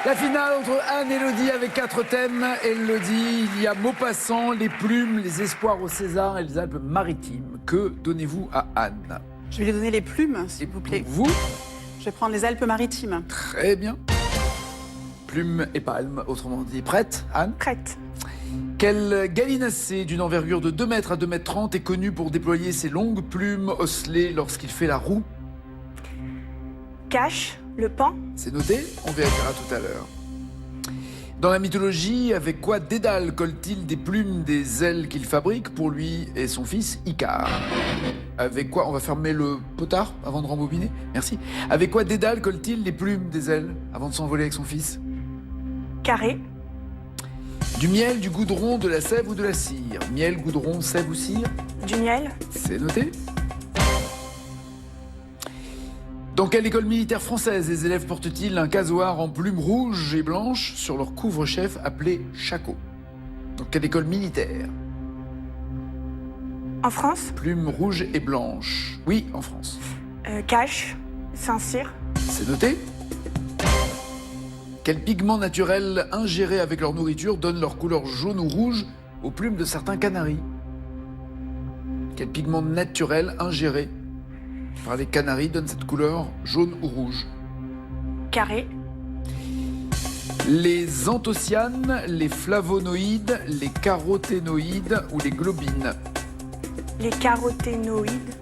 La finale entre Anne et Elodie avec 4 thèmes. Elodie, il y a Maupassant, les plumes, les espoirs au César et les Alpes-Maritimes. Que donnez-vous à Anne? Je vais lui donner les plumes, s'il vous plaît. Vous? Je vais prendre les Alpes-Maritimes. Très bien. Plumes et palmes, autrement dit. Prête, Anne? Prête. Quel gallinacé d'une envergure de 2 mètres à 2 mètres 30 est connu pour déployer ses longues plumes osselées lorsqu'il fait la roue? Cache, le pan. C'est noté, on vérifiera tout à l'heure. Dans la mythologie, avec quoi Dédale colle-t-il des plumes des ailes qu'il fabrique pour lui et son fils Icare? Avec quoi, on va fermer le potard avant de rembobiner? Merci. Avec quoi Dédale colle-t-il les plumes des ailes avant de s'envoler avec son fils? Carré. Du miel, du goudron, de la sève ou de la cire? Miel, goudron, sève ou cire? Du miel. C'est noté. Dans quelle école militaire française les élèves portent-ils un casoar en plumes rouges et blanches sur leur couvre-chef appelé shako? Dans quelle école militaire? En France. Plumes rouges et blanches. Oui, en France. Cache, Saint-Cyr. C'est noté. Quel pigment naturel ingéré avec leur nourriture donne leur couleur jaune ou rouge aux plumes de certains canaris? Quel pigment naturel ingéré par les canaris donne cette couleur jaune ou rouge? Carré. Les anthocyanes, les flavonoïdes, les caroténoïdes ou les globines? Les caroténoïdes.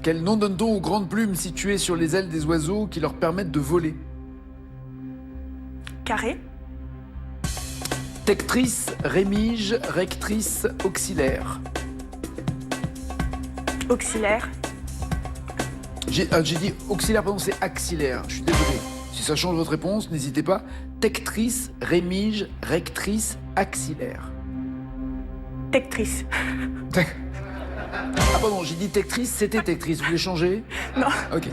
Quel nom donne-t-on aux grandes plumes situées sur les ailes des oiseaux qui leur permettent de voler? Carré. Tectrice, rémige, rectrice, auxillaire. Auxillaire. J'ai dit auxillaire, pardon, c'est axillaire. Je suis désolé. Si ça change votre réponse, n'hésitez pas. Tectrice, rémige, rectrice, axillaire. Tectrice. Ah pardon, j'ai dit tectrice, c'était tectrice. Vous voulez changer? Non. Ok.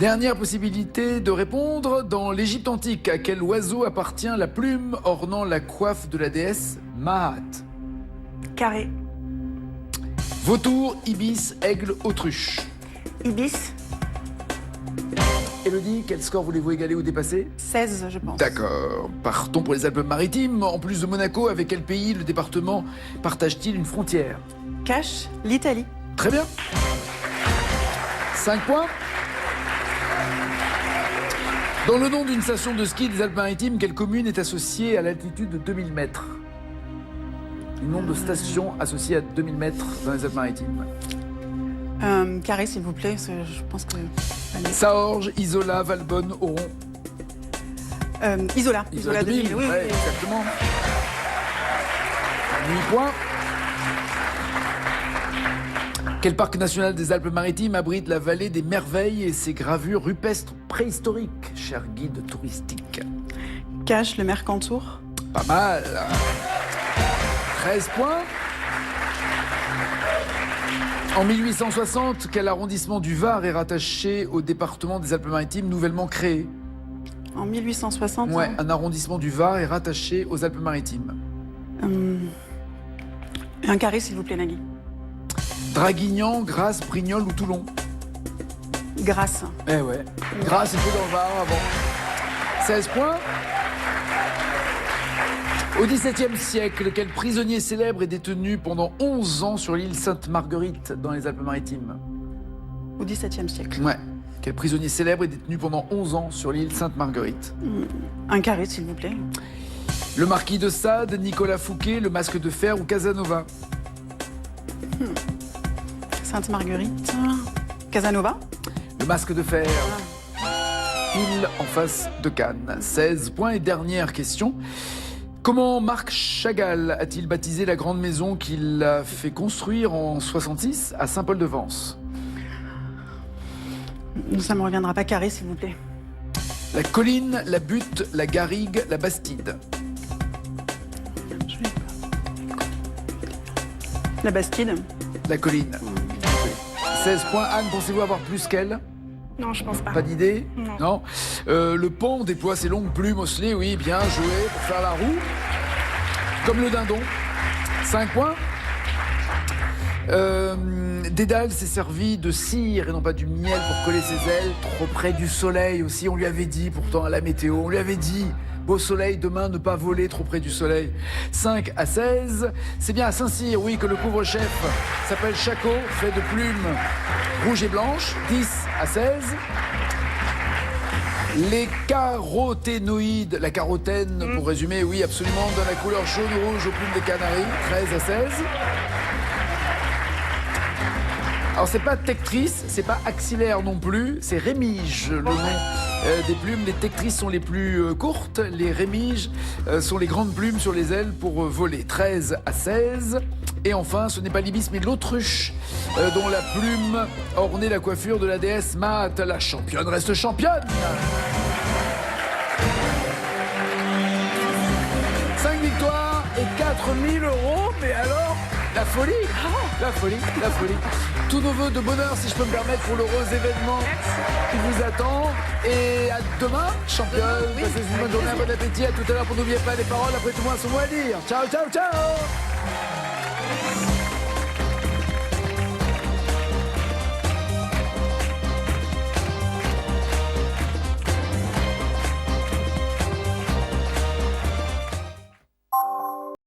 Dernière possibilité de répondre. Dans l'Égypte antique, à quel oiseau appartient la plume ornant la coiffe de la déesse Mahat? Carré. Vautour, ibis, aigle, autruche. Ibis. Elodie, quel score voulez-vous égaler ou dépasser? 16, je pense. D'accord. Partons pour les Alpes-Maritimes. En plus de Monaco, avec quel pays le département partage-t-il une frontière? Cache, l'Italie. Très bien. 5 points. Dans le nom d'une station de ski des Alpes-Maritimes, quelle commune est associée à l'altitude de 2000 mètres? Le nom de station associée à 2000 mètres dans les Alpes-Maritimes. Carré, s'il vous plaît, je pense que... Allez. Saorge, Isola, Valbonne, Oron. Isola. Isola 2000, oui, ouais, oui. exactement. 8 points. Quel parc national des Alpes-Maritimes abrite la vallée des merveilles et ses gravures rupestres préhistoriques, cher guide touristique? Cache, le Mercantour. Pas mal. 13 points. En 1860, quel arrondissement du Var est rattaché au département des Alpes-Maritimes nouvellement créé? En 1860. Ouais, un arrondissement du Var est rattaché aux Alpes-Maritimes. Un carré, s'il vous plaît, Nagui. Draguignan, Grasse, Brignoles ou Toulon? Grasse. Eh ouais. Grasse était dans le Var avant. 16 points. Au XVIIe siècle, quel prisonnier célèbre est détenu pendant 11 ans sur l'île Sainte-Marguerite dans les Alpes-Maritimes? Au XVIIe siècle. Ouais. Quel prisonnier célèbre est détenu pendant 11 ans sur l'île Sainte-Marguerite? Un carré, s'il vous plaît. Le marquis de Sade, Nicolas Fouquet, le masque de fer ou Casanova? Sainte-Marguerite. Casanova. Le masque de fer. Pile en face de Cannes. 16 points. Et dernière question. Comment Marc Chagall a-t-il baptisé la grande maison qu'il a fait construire en 66 à Saint-Paul-de-Vence? Ça ne me reviendra pas. Carré, s'il vous plaît. La colline, la butte, la garrigue, la bastide. La Bastide. La colline. 16 points. Anne, pensez-vous avoir plus qu'elle? Non, je pense pas. Pas d'idée? Non. Le pan déploie ses longues plumes osselées, oui, bien joué, pour faire la roue. Comme le dindon. 5 points. Dédale s'est servi de cire et non pas du miel pour coller ses ailes. Trop près du soleil aussi, on lui avait dit pourtant à la météo, on lui avait dit beau soleil, demain ne pas voler trop près du soleil. 5 à 16, c'est bien à Saint-Cyr, oui, que le couvre-chef s'appelle Chaco, fait de plumes rouges et blanches. 10 à 16. Les caroténoïdes, la carotène pour résumer, oui absolument, dans la couleur jaune-rouge aux plumes des Canaries. 13 à 16. Alors c'est pas tectrice, c'est pas axillaire non plus, c'est rémige le nom des plumes. Les tectrices sont les plus courtes, les rémiges sont les grandes plumes sur les ailes pour voler. 13 à 16. Et enfin, ce n'est pas l'ibis mais l'autruche dont la plume ornait la coiffure de la déesse Maat. La championne reste championne. 5 victoires et 4 000 €, mais alors la folie, la folie, la folie. Tous nos voeux de bonheur, si je peux me permettre, pour l'heureux événement qui vous attend. Et à demain, championne. Oui, passez une bonne journée, un bon appétit. À tout à l'heure pour n'oubliez pas les paroles. Après tout, moi, son mot à dire. Ciao, ciao, ciao.